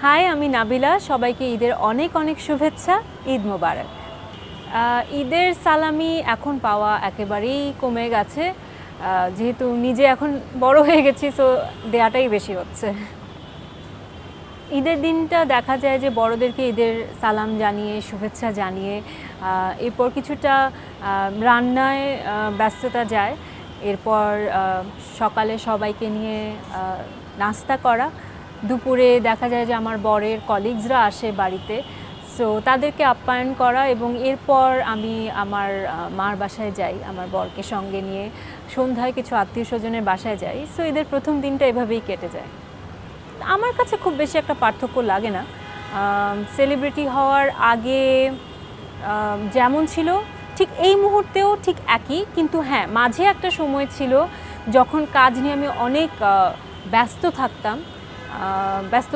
High, আমি নাবিলা। সবাইকে ঈদের অনেক অনেক শুভেচ্ছা। ঈদ মোবারক। ঈদের সালামি এখন পাওয়া একেবারেই কমে গেছে, যেহেতু নিজে এখন বড় হয়ে গেছি, সো দেয়াটাই বেশি হচ্ছে। ঈদের দিনটা দেখা যায় যে বড়দেরকে ঈদের সালাম জানিয়ে, শুভেচ্ছা জানিয়ে এরপর কিছুটা রান্নায় ব্যস্ততা যায়। এরপর সকালে সবাইকে নিয়ে নাস্তা করা। দুপুরে দেখা যায় যে আমার বরের কলিগসরা আসে বাড়িতে, সো তাদেরকে আপ্যায়ন করা, এবং এরপর আমি আমার মার বাসায় যাই আমার বরকে সঙ্গে নিয়ে। সন্ধ্যায় কিছু আত্মীয় স্বজনের বাসায় যাই। সো ঈদের প্রথম দিনটা এভাবেই কেটে যায়। আমার কাছে খুব বেশি একটা পার্থক্য লাগে না। সেলিব্রিটি হওয়ার আগে যেমন ছিল ঠিক এই মুহূর্তেও ঠিক একই, কিন্তু হ্যাঁ, মাঝে একটা সময় ছিল যখন কাজ নিয়ে আমি অনেক ব্যস্ত থাকতাম। ব্যস্ত